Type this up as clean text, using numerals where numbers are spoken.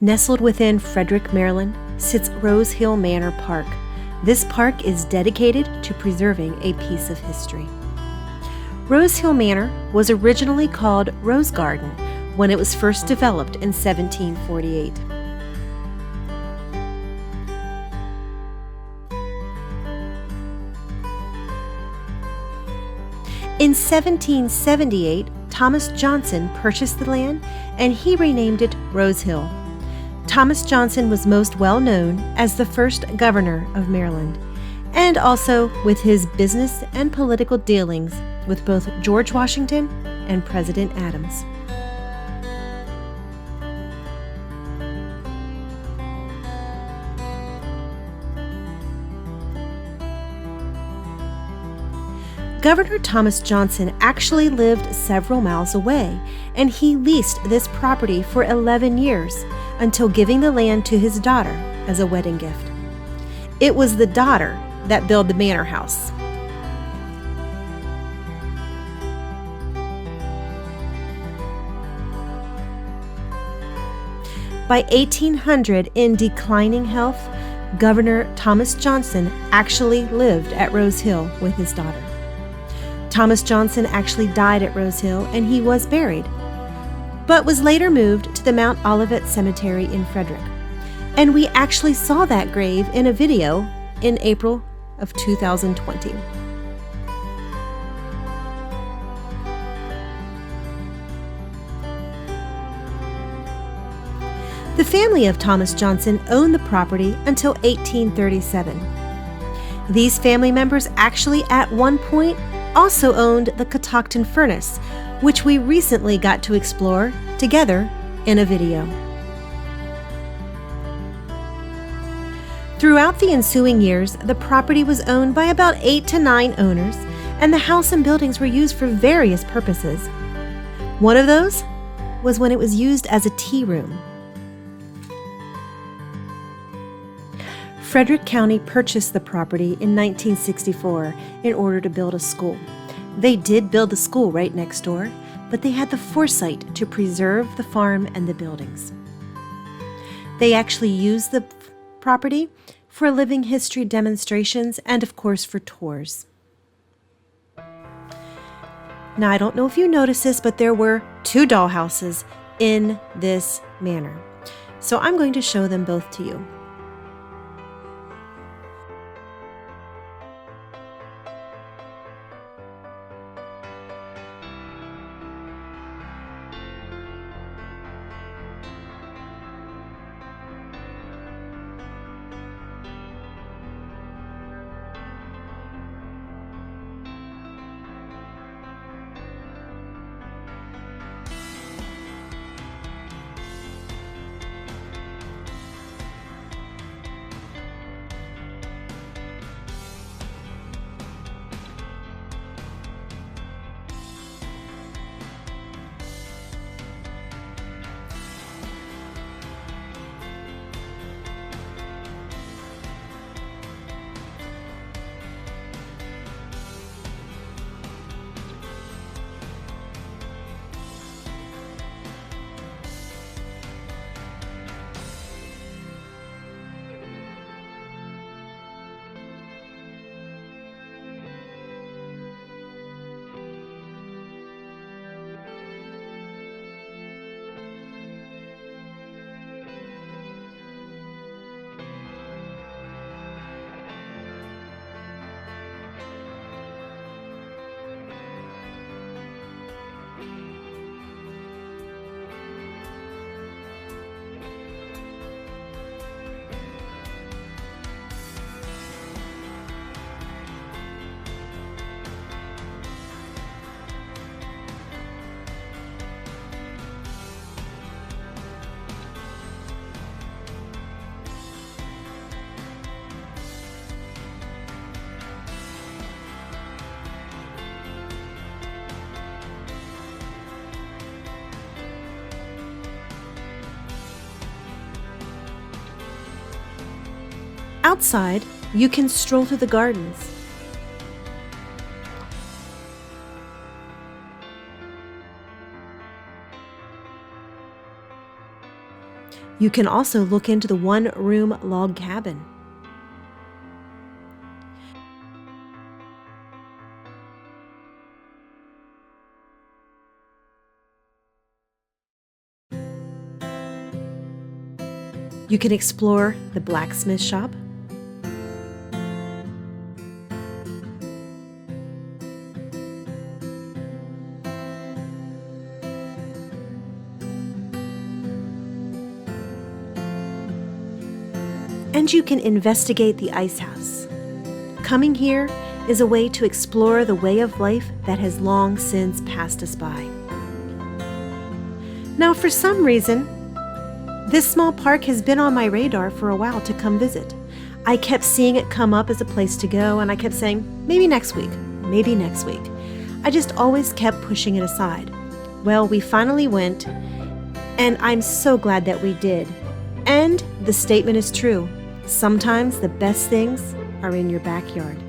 Nestled within Frederick, Maryland, sits Rose Hill Manor Park. This park is dedicated to preserving a piece of history. Rose Hill Manor was originally called Rose Garden when it was first developed in 1748. In 1778, Thomas Johnson purchased the land and he renamed it Rose Hill. Thomas Johnson was most well known as the first governor of Maryland, and also with his business and political dealings with both George Washington and President Adams. Governor Thomas Johnson actually lived several miles away, and he leased this property for 11 years until giving the land to his daughter as a wedding gift. It was the daughter that built the manor house. By 1800, in declining health, Governor Thomas Johnson actually lived at Rose Hill with his daughter. Thomas Johnson actually died at Rose Hill and he was buried, but was later moved to the Mount Olivet Cemetery in Frederick. And we actually saw that grave in a video in April of 2020. The family of Thomas Johnson owned the property until 1837. These family members actually at one point also owned the Catoctin Furnace, which we recently got to explore together in a video. Throughout the ensuing years, the property was owned by about 8 to 9 owners, and the house and buildings were used for various purposes. One of those was when it was used as a tea room. Frederick County purchased the property in 1964 in order to build a school. They did build the school right next door, but they had the foresight to preserve the farm and the buildings. They actually used the property for living history demonstrations and, of course, for tours. Now, I don't know if you noticed this, but there were 2 dollhouses in this manor. So I'm going to show them both to you. Outside, you can stroll through the gardens. You can also look into the one-room log cabin. You can explore the blacksmith shop, and you can investigate the ice house. Coming here is a way to explore the way of life that has long since passed us by. Now, for some reason, this small park has been on my radar for a while to come visit. I kept seeing it come up as a place to go, and I kept saying, maybe next week, maybe next week. I just always kept pushing it aside. Well, we finally went, and I'm so glad that we did. And the statement is true. Sometimes the best things are in your backyard.